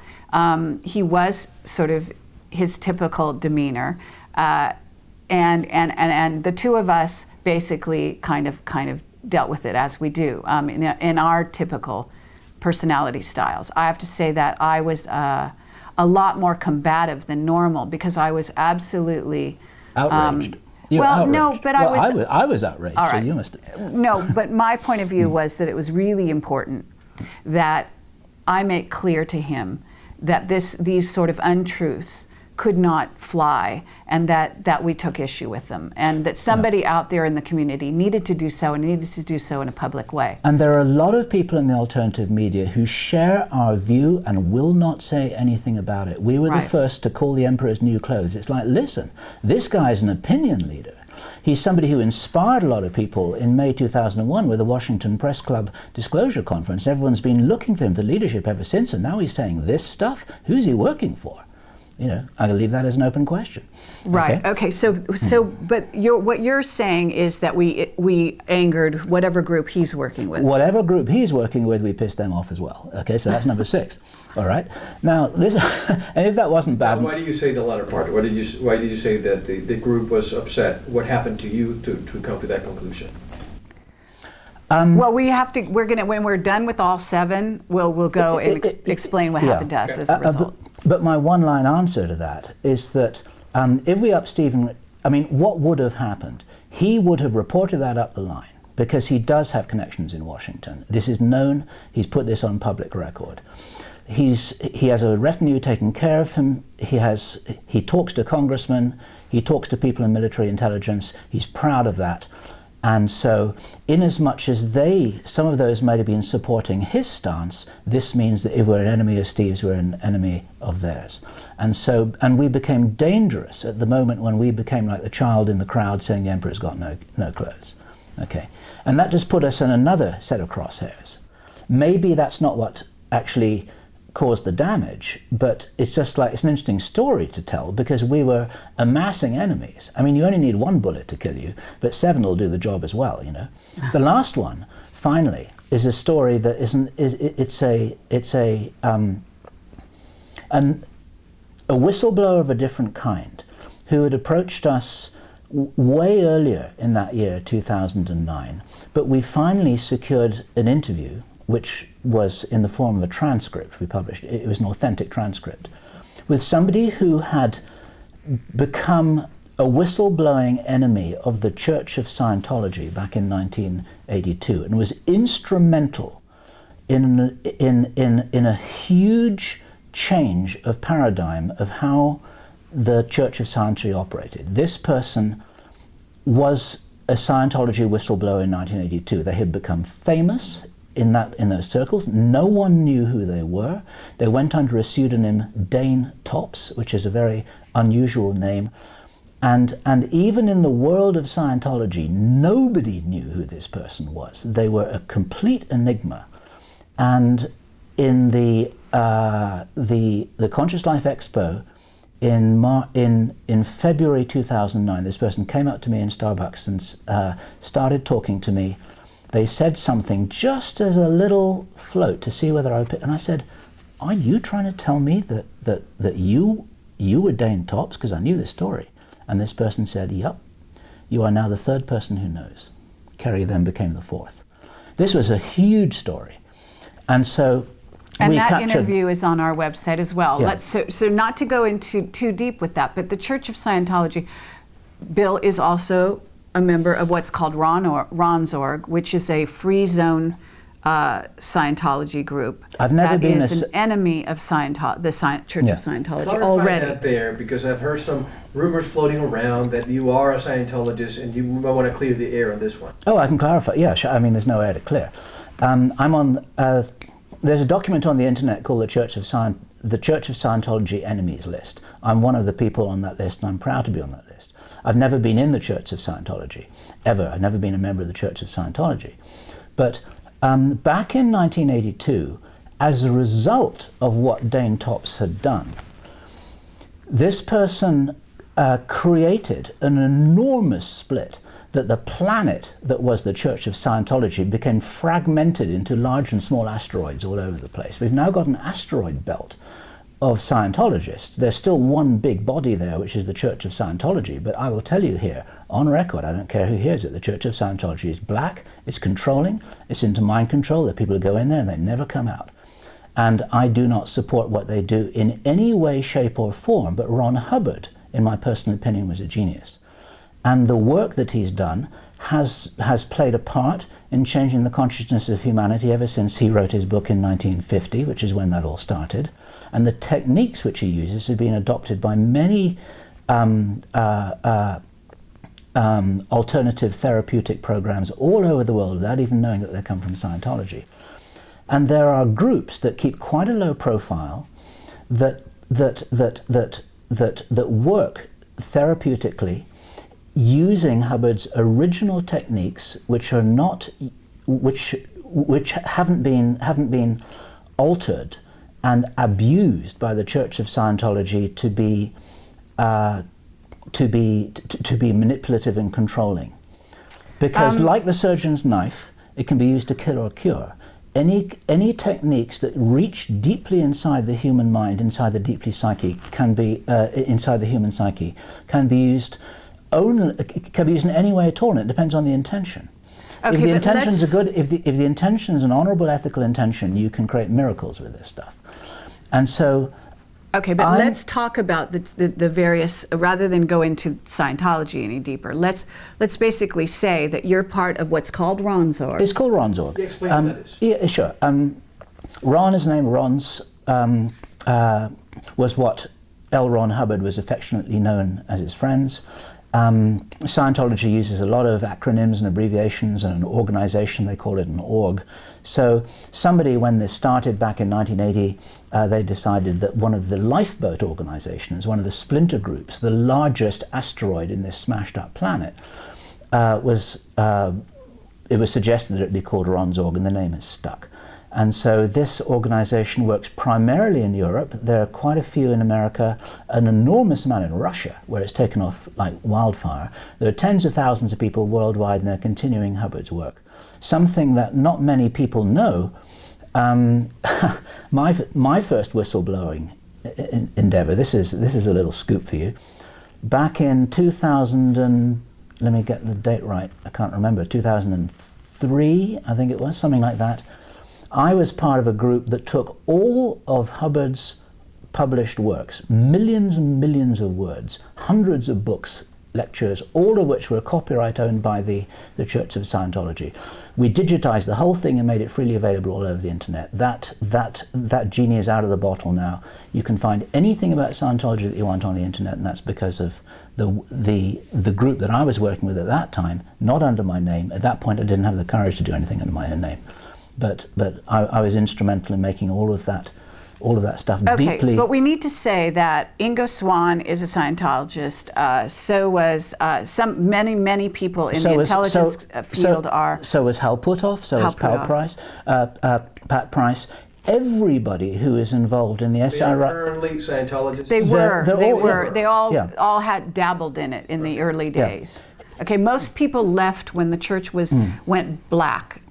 He was sort of his typical demeanor. And the two of us basically kind of dealt with it as we do in our typical personality styles. I have to say that I was a lot more combative than normal, because I was absolutely outraged. Well, no, outraged. but well, I was outraged. All right. So you must. No, but my point of view was that it was really important that I make clear to him that these sort of untruths could not fly, and that we took issue with them, and that somebody out there in the community needed to do so, and needed to do so in a public way. And there are a lot of people in the alternative media who share our view and will not say anything about it. We were the first to call the emperor's new clothes. It's like, listen, this guy's an opinion leader. He's somebody who inspired a lot of people in May 2001 with the Washington Press Club Disclosure Conference. Everyone's been looking for him for leadership ever since, and now he's saying this stuff. Who's he working for? You know, I leave that as an open question. Right. Okay. So, but what you're saying is that we angered whatever group he's working with. Whatever group he's working with, we pissed them off as well. Okay. So that's number 6. All right. Now this, and if that wasn't bad. Why do you say the latter part? Why did you say that the group was upset? What happened to you to come to that conclusion? Well, we have to. We're gonna, when we're done with all 7, we'll go and explain what happened to us as a result. But my one-line answer to that is that if we up Steven, I mean, what would have happened? He would have reported that up the line, because he does have connections in Washington. This is known. He's put this on public record. He has a retinue taking care of him. He talks to congressmen. He talks to people in military intelligence. He's proud of that. And so, inasmuch as some of those might have been supporting his stance, this means that if we're an enemy of Steve's, we're an enemy of theirs. And we became dangerous at the moment when we became like the child in the crowd saying the emperor's got no clothes. Okay, and that just put us in another set of crosshairs. Maybe that's not what actually caused the damage, but it's just like, it's an interesting story to tell, because we were amassing enemies. I mean, you only need one bullet to kill you, but 7 will do the job as well, you know. The last one, finally, is a story that a whistleblower of a different kind who had approached us way earlier in that year, 2009, but we finally secured an interview which was in the form of a transcript we published. It was an authentic transcript with somebody who had become a whistleblowing enemy of the Church of Scientology back in 1982 and was instrumental in a huge change of paradigm of how the Church of Scientology operated. This person was a Scientology whistleblower in 1982. They had become famous in those circles. No one knew who they were. They went under a pseudonym Dane Tops, which is a very unusual name. And even in the world of Scientology, nobody knew who this person was. They were a complete enigma. And in the Conscious Life Expo in February 2009, this person came up to me in Starbucks and started talking to me. They said something just as a little float to see whether I would pick. And I said, "Are you trying to tell me that you were Dane Tops?" Because I knew this story. And this person said, "Yep, you are now the 3rd person who knows." Kerry then became the 4th. This was a huge story. And so and we that captured, interview is on our website as well. Yeah. So not to go into too deep with that, but the Church of Scientology, Bill is also a member of what's called Ronsorg, which is a free zone Scientology group. I've never been an enemy of Church of Scientology Clarify already. that there, because I've heard some rumors floating around that you are a Scientologist, and you might want to clear the air on this one. Oh, I can clarify. Yeah, sure. I mean, there's no air to clear. I'm on. There's a document on the internet called the Church of Scientology Enemies List. I'm one of the people on that list, and I'm proud to be on that list. I've never been in the Church of Scientology, ever. I've never been a member of the Church of Scientology. But back in 1982, as a result of what Dane Tops had done, this person created an enormous split that the planet that was the Church of Scientology became fragmented into large and small asteroids all over the place. We've now got an asteroid belt of Scientologists. There's still one big body there, which is the Church of Scientology, but I will tell you here, on record, I don't care who hears it, the Church of Scientology is black, it's controlling, it's into mind control. There are people who go in there and they never come out. And I do not support what they do in any way, shape or form, but Ron Hubbard, in my personal opinion, was a genius. And the work that he's done has played a part in changing the consciousness of humanity ever since he wrote his book in 1950, which is when that all started. And the techniques which he uses have been adopted by many alternative therapeutic programs all over the world without even knowing that they come from Scientology. And there are groups that keep quite a low profile that work therapeutically using Hubbard's original techniques, which are not, which haven't been altered and abused by the Church of Scientology to be manipulative and controlling. Because like the surgeon's knife, it can be used to kill or cure. Any techniques that reach deeply inside the human mind, inside the deeply psyche, can be inside the human psyche, can be used in any way at all, and it depends on the intention. Okay, if the intentions are good, if the intention is an honorable, ethical intention, you can create miracles with this stuff. And so, okay, but let's talk about the various, rather than go into Scientology any deeper. Let's basically say that you're part of what's called Ronsorg. It's called Ronsorg. Explain what that is. Yeah, sure. Ron is named Ron's was what L. Ron Hubbard was affectionately known as his friends. Scientology uses a lot of acronyms and abbreviations, and an organization, they call it an org. So somebody, when this started back in 1980, they decided that one of the lifeboat organizations, one of the splinter groups, the largest asteroid in this smashed up planet, it was suggested that it be called Ronsorg, and the name is stuck. And so this organization works primarily in Europe. There are quite a few in America, an enormous amount in Russia, where it's taken off like wildfire. There are tens of thousands of people worldwide, and they're continuing Hubbard's work. Something that not many people know, my first whistleblowing endeavor, this is a little scoop for you. Back in 2000 and, let me get the date right, I can't remember, 2003, I think it was, something like that. I was part of a group that took all of Hubbard's published works, millions and millions of words, hundreds of books, lectures, all of which were copyright owned by the Church of Scientology. We digitized the whole thing and made it freely available all over the internet. That genie is out of the bottle now. You can find anything about Scientology that you want on the internet, and that's because of the group that I was working with at that time, not under my name. At that point I didn't have the courage to do anything under my own name. But I was instrumental in making all of that stuff deeply. But we need to say that Ingo Swann is a Scientologist. So was many people in the intelligence field are. So was Hal Puthoff. So was Pat Price. Everybody who is involved in the SRI. They are currently Scientologists. They all had dabbled in it in the early days. Yeah. Okay, most people left when the church went black,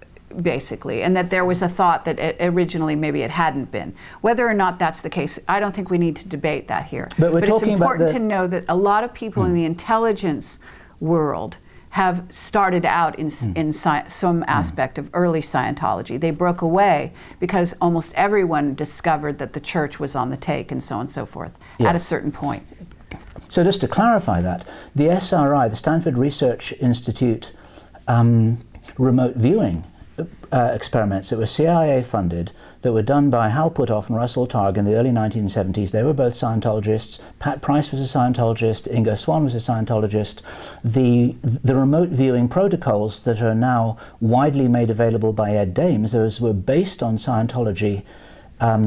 basically, and that there was a thought that originally maybe it hadn't been. Whether or not that's the case, I don't think we need to debate that here. But it's important to know that a lot of people in the intelligence world have started out in some aspect of early Scientology. They broke away because almost everyone discovered that the church was on the take and so on and so forth at a certain point. So just to clarify that, the SRI, the Stanford Research Institute remote viewing experiments that were CIA funded, that were done by Hal Puthoff and Russell Targ in the early 1970s. They were both Scientologists. Pat Price was a Scientologist. Ingo Swann was a Scientologist. The remote viewing protocols that are now widely made available by Ed Dames, those were based on Scientology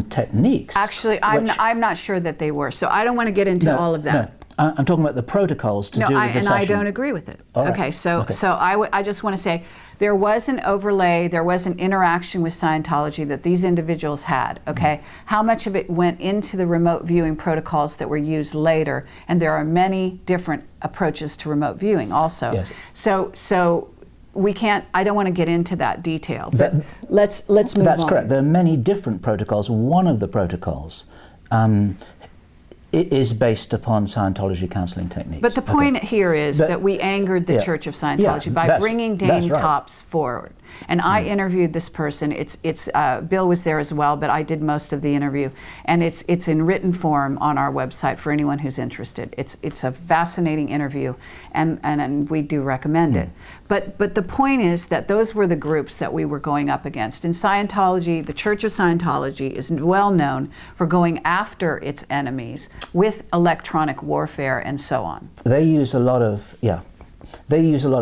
techniques. Actually, I'm not sure that they were, so I don't want to get into all of that. No. I'm talking about the protocols to do with the session. I don't agree with it. Right. Okay, so I just want to say there was an overlay, there was an interaction with Scientology that these individuals had, okay? How much of it went into the remote viewing protocols that were used later? And there are many different approaches to remote viewing also. Yes. So we can't, I don't want to get into that detail, but let's move on. That's correct. There are many different protocols. One of the protocols it is based upon Scientology counseling techniques. But the point here is that we angered the Church of Scientology by bringing Dane Tops forward. And I interviewed this person. Bill was there as well, but I did most of the interview. And it's in written form on our website for anyone who's interested. It's a fascinating interview, and we do recommend it. But the point is that those were the groups that we were going up against. In Scientology, the Church of Scientology is well known for going after its enemies with electronic warfare and so on. They use a lot of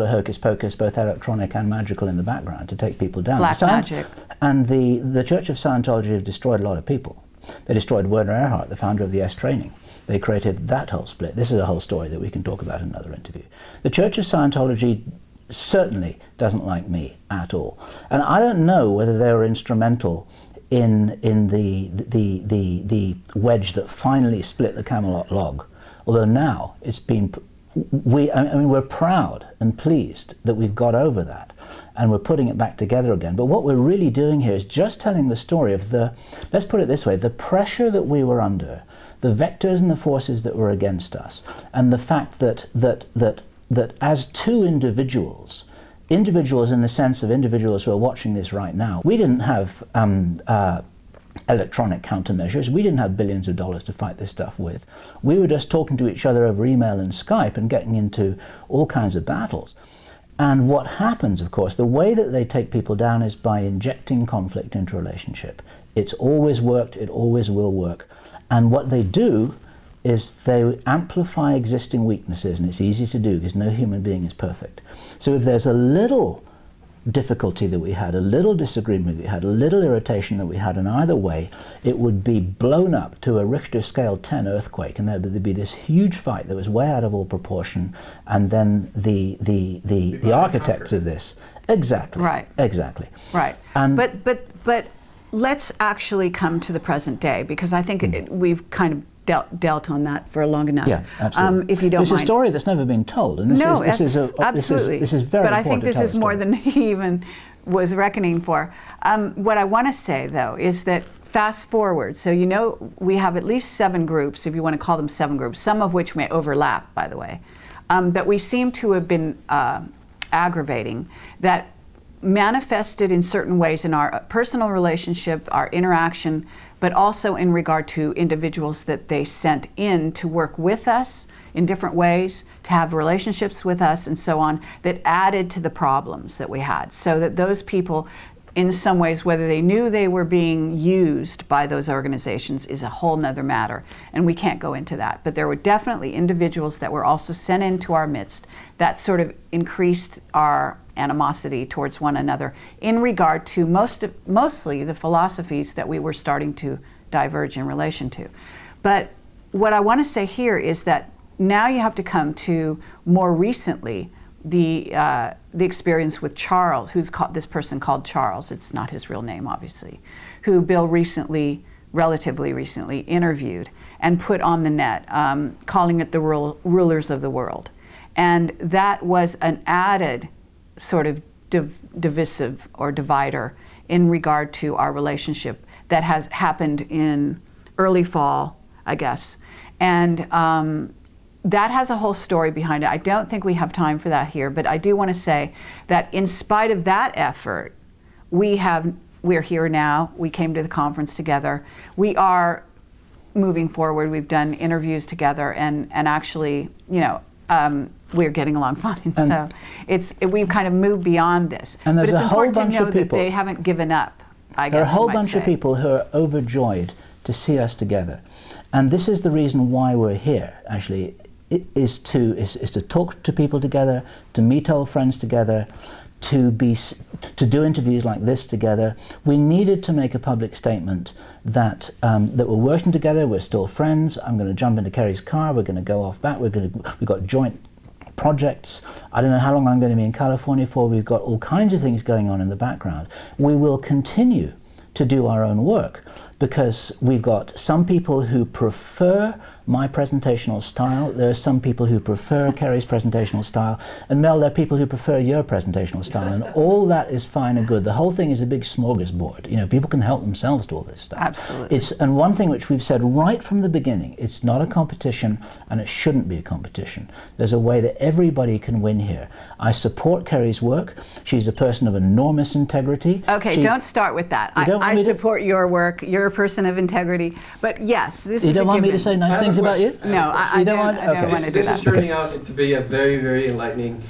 hocus pocus, both electronic and magical, in the background to take people down. Black magic. And the Church of Scientology have destroyed a lot of people. They destroyed Werner Erhard, the founder of the S training. They created that whole split. This is a whole story that we can talk about in another interview. The Church of Scientology certainly doesn't like me at all. And I don't know whether they were instrumental in the wedge that finally split the Camelot log. Although now it's been, we're proud and pleased that we've got over that and we're putting it back together again. But what we're really doing here is just telling the story of let's put it this way, the pressure that we were under, the vectors and the forces that were against us, and the fact that as two individuals in the sense of individuals who are watching this right now, we didn't have electronic countermeasures. We didn't have billions of dollars to fight this stuff with. We were just talking to each other over email and Skype and getting into all kinds of battles. And what happens, of course, the way that they take people down is by injecting conflict into a relationship. It's always worked, it always will work. And what they do is they amplify existing weaknesses, and it's easy to do because no human being is perfect. So if there's a little difficulty that we had, a little disagreement we had, a little irritation that we had in either way, it would be blown up to a Richter scale 10 earthquake, and there'd be this huge fight that was way out of all proportion, and then the architects of this, exactly, right. And but let's actually come to the present day, because I think we've kind of dealt on that for long enough. Yeah, absolutely. If you don't mind. It's a story that's never been told, and this is absolutely. This is very But I important think this is more than he even was reckoning for. What I want to say, though, is that fast forward. So we have at least 7 groups, if you want to call them 7 groups, some of which may overlap, by the way, that we seem to have been aggravating, that manifested in certain ways in our personal relationship, our interaction, but also in regard to individuals that they sent in to work with us in different ways, to have relationships with us and so on, that added to the problems that we had. So that those people, in some ways, whether they knew they were being used by those organizations is a whole nother matter, and we can't go into that. But there were definitely individuals that were also sent into our midst that sort of increased our animosity towards one another in regard to mostly the philosophies that we were starting to diverge in relation to. But what I want to say here is that now you have to come to more recently the experience with Charles, this person called Charles. It's not his real name, obviously, who Bill relatively recently interviewed and put on the net, calling it the rulers of the world. And that was an added sort of divisive or divider in regard to our relationship that has happened in early fall, I guess. And that has a whole story behind it. I don't think we have time for that here, but I do want to say that in spite of that effort, we're here now. We came to the conference together. We are moving forward. We've done interviews together, and actually, we're getting along fine. So we've kind of moved beyond this. And there's but it's a whole important bunch to know of people. That they haven't given up. There are a whole bunch of people who are overjoyed to see us together, and this is the reason why we're here. Actually, is to talk to people together, to meet old friends together, to do interviews like this together. We needed to make a public statement that we're working together. We're still friends. I'm going to jump into Kerry's car. We're going to go off back. We've got joint projects. I don't know how long I'm going to be in California for. We've got all kinds of things going on in the background. We will continue to do our own work because we've got some people who prefer my presentational style. There are some people who prefer Kerry's presentational style. And Mel, there are people who prefer your presentational style. And all that is fine and good. The whole thing is a big smorgasbord. People can help themselves to all this stuff. Absolutely. And one thing which we've said right from the beginning, it's not a competition and it shouldn't be a competition. There's a way that everybody can win here. I support Kerry's work. She's a person of enormous integrity. Okay, don't start with that. I support your work. You're a person of integrity. But yes, this is a given. You don't want me to say nice things about you? No, I don't want to do that. This is turning out to be a very, very enlightening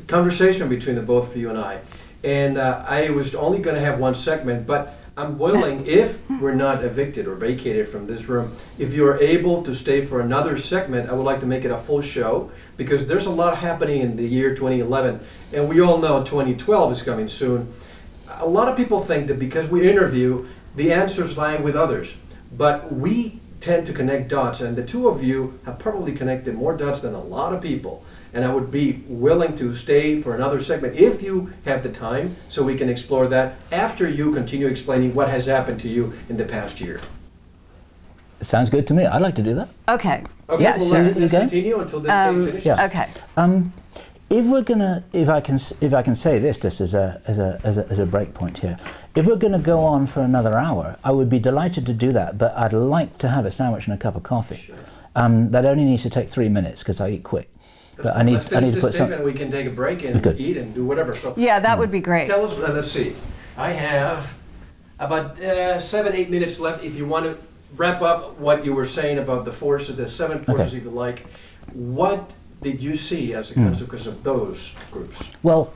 conversation between the both of you and I. And I was only going to have one segment, but I'm willing, if we're not evicted or vacated from this room, if you are able to stay for another segment, I would like to make it a full show, because there's a lot happening in the year 2011, and we all know 2012 is coming soon. A lot of people think that because we interview, the answers lie with others, but we tend to connect dots, and the two of you have probably connected more dots than a lot of people. And I would be willing to stay for another segment if you have the time, so we can explore that after you continue explaining what has happened to you in the past year. It sounds good to me. I'd like to do that. Okay. Yeah, well, sure. let's continue until this day finishes. Yeah. Okay. If I can say this just as a break point here, if we're going to go on for another hour, I would be delighted to do that. But I'd like to have a sandwich and a cup of coffee. Sure. That only needs to take 3 minutes because I eat quick. But I need to put some. We can take a break and eat and do whatever. So yeah, that would be great. Tell us. Let's see. I have about 7-8 minutes left. If you want to wrap up what you were saying about the forces, the 7 forces, if you like, what did you see as a consequence of those groups? Well,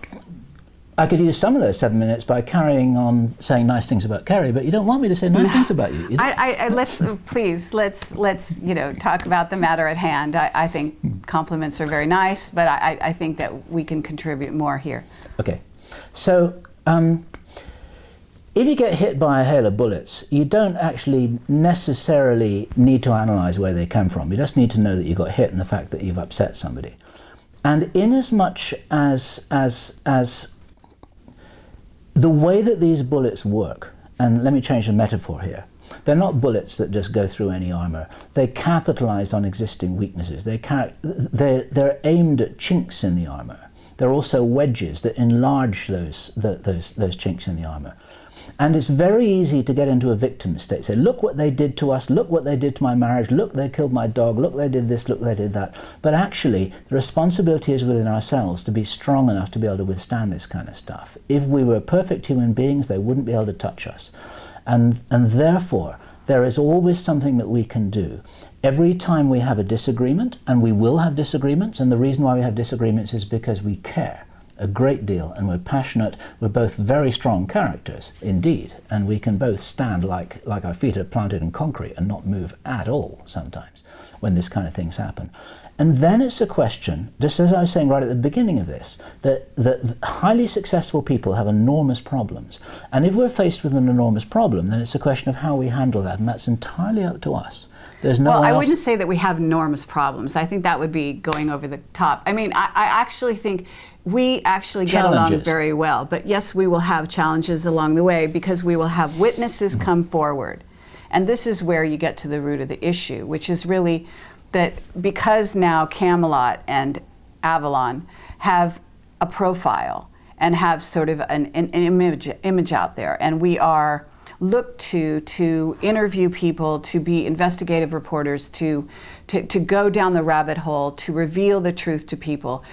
I could use some of those 7 minutes by carrying on saying nice things about Kerry, but you don't want me to say nice things about you. Let's talk about the matter at hand. I think compliments are very nice, but I think that we can contribute more here. Okay, so if you get hit by a hail of bullets, you don't actually necessarily need to analyze where they come from. You just need to know that you got hit and the fact that you've upset somebody. And in as much as the way that these bullets work, and let me change the metaphor here, they're not bullets that just go through any armor. They capitalize on existing weaknesses. They're aimed at chinks in the armor. They're also wedges that enlarge those chinks in the armor. And it's very easy to get into a victim state. Say, look what they did to us, look what they did to my marriage, look, they killed my dog, look, they did this, look, they did that. But actually, the responsibility is within ourselves to be strong enough to be able to withstand this kind of stuff. If we were perfect human beings, they wouldn't be able to touch us. And therefore, there is always something that we can do. Every time we have a disagreement, and we will have disagreements, and the reason why we have disagreements is because we care a great deal and we're passionate. We're both very strong characters indeed, and we can both stand like our feet are planted in concrete and not move at all sometimes when this kind of things happen. And then it's a question, just as I was saying right at the beginning of this, that highly successful people have enormous problems. And if we're faced with an enormous problem, then it's a question of how we handle that, and that's entirely up to us. There's no one else. I wouldn't say that we have enormous problems. I think that would be going over the top. I mean, I actually think we actually get along very well. But yes, we will have challenges along the way because we will have witnesses come forward. And this is where you get to the root of the issue, which is really that because now Camelot and Avalon have a profile and have sort of an image out there, and we are looked to interview people, to be investigative reporters, to go down the rabbit hole, to reveal the truth to people.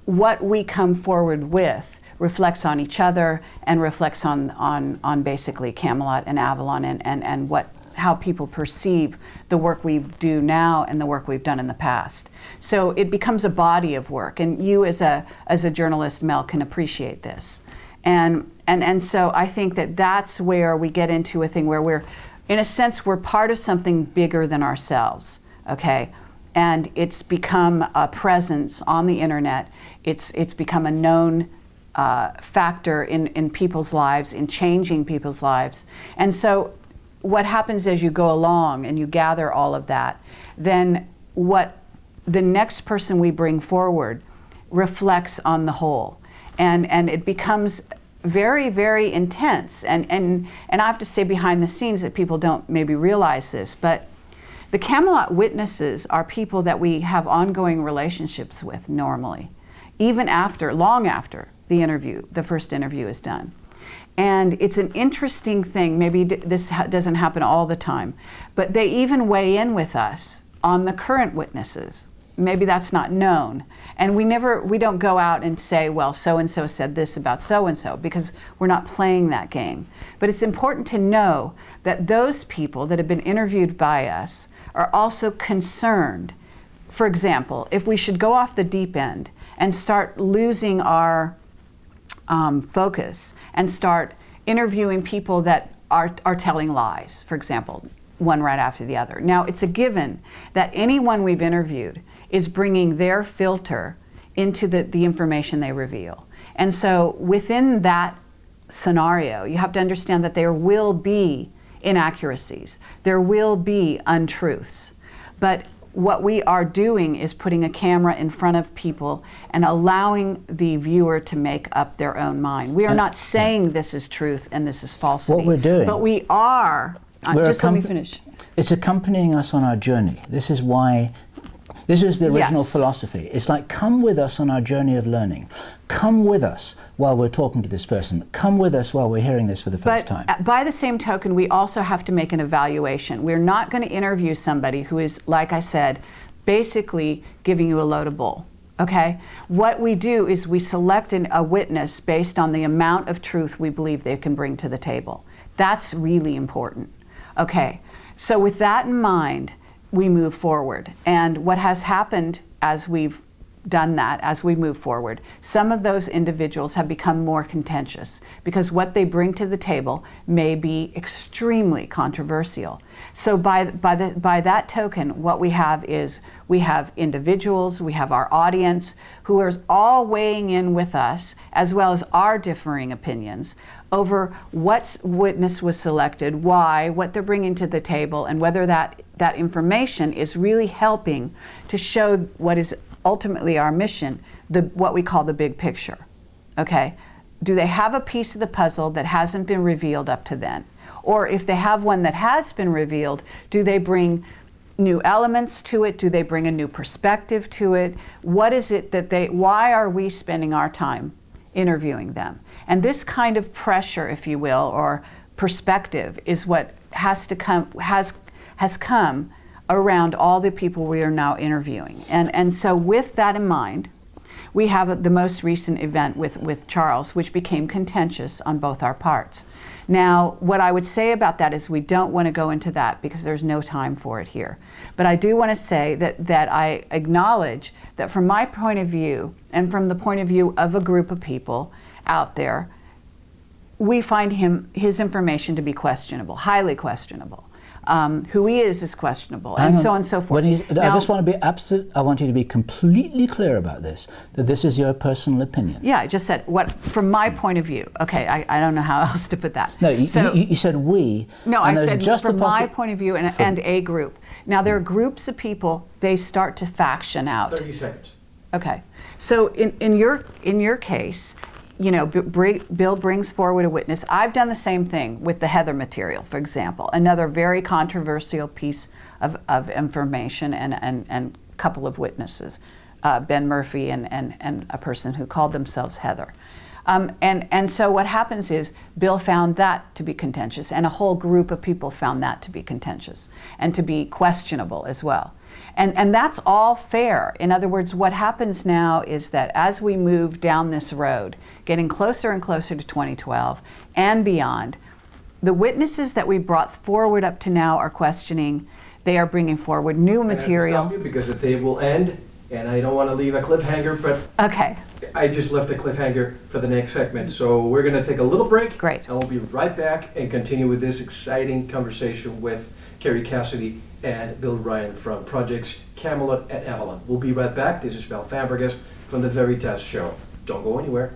What we come forward with reflects on each other and reflects on basically Camelot and Avalon and how people perceive the work we do now and the work we've done in the past. So it becomes a body of work, and you as a journalist, Mel, can appreciate this. And so I think that that's where we get into a thing where we're, in a sense, we're part of something bigger than ourselves, okay? And it's become a presence on the internet. It's become a known factor in people's lives, in changing people's lives. And so what happens as you go along and you gather all of that, then what the next person we bring forward reflects on the whole. And it becomes very, very intense. And I have to say behind the scenes that people don't maybe realize this, but the Camelot witnesses are people that we have ongoing relationships with normally, even long after the first interview is done. And it's an interesting thing, maybe this doesn't happen all the time, but they even weigh in with us on the current witnesses. Maybe that's not known. And we don't go out and say, well, so-and-so said this about so-and-so, because we're not playing that game. But it's important to know that those people that have been interviewed by us are also concerned. For example, if we should go off the deep end and start losing our focus and start interviewing people that are telling lies, for example, one right after the other. Now, it's a given that anyone we've interviewed is bringing their filter into the information they reveal. And so within that scenario, you have to understand that there will be inaccuracies. There will be untruths. But what we are doing is putting a camera in front of people and allowing the viewer to make up their own mind. We are not saying this is truth and this is falsity. What we're doing. But we are, just let me finish. It's accompanying us on our journey. This is the original philosophy. It's like, come with us on our journey of learning. Come with us while we're talking to this person. Come with us while we're hearing this for the first time. By the same token, we also have to make an evaluation. We're not going to interview somebody who is, like I said, basically giving you a load of bull. Okay? What we do is we select a witness based on the amount of truth we believe they can bring to the table. That's really important. Okay, so with that in mind, we move forward. And what has happened as we've done that as we move forward, some of those individuals have become more contentious because what they bring to the table may be extremely controversial. So by that token, what we have is we have individuals, we have our audience who are all weighing in with us, as well as our differing opinions over what witness was selected, why, what they're bringing to the table, and whether that information is really helping to show what is ultimately our mission, what we call the big picture. Okay? Do they have a piece of the puzzle that hasn't been revealed up to then? Or if they have one that has been revealed, do they bring new elements to it? Do they bring a new perspective to it? What is it that why are we spending our time interviewing them? And this kind of pressure, if you will, or perspective is what has come around all the people we are now interviewing. And so with that in mind, we have the most recent event with Charles, which became contentious on both our parts. Now, what I would say about that is we don't want to go into that because there's no time for it here. But I do want to say that I acknowledge that from my point of view, and from the point of view of a group of people out there, we find his information to be questionable, highly questionable. Who he is questionable, and so on and so forth. I just want to be absolute. I want you to be completely clear about this. That this is your personal opinion. Yeah, I just said what from my point of view. Okay, I don't know how else to put that. No, you said we. No, I said just from my point of view and a group. Now there are groups of people. They start to faction out. 30 seconds. Okay, so in your case, you know, Bill brings forward a witness. I've done the same thing with the Heather material, for example, another very controversial piece of information and a couple of witnesses, Ben Murphy and a person who called themselves Heather. And so what happens is Bill found that to be contentious, and a whole group of people found that to be contentious and to be questionable as well. And that's all fair. In other words, what happens now is that as we move down this road, getting closer and closer to 2012 and beyond, the witnesses that we brought forward up to now are questioning. They are bringing forward new material. I have to stop you because the day will end, and I don't want to leave a cliffhanger, but okay. I just left a cliffhanger for the next segment. So we're going to take a little break. Great. And we'll be right back and continue with this exciting conversation with Kerry Cassidy and Bill Ryan from Projects Camelot and Avalon. We'll be right back. This is Mel Fabregas from the VERITAS Show. Don't go anywhere.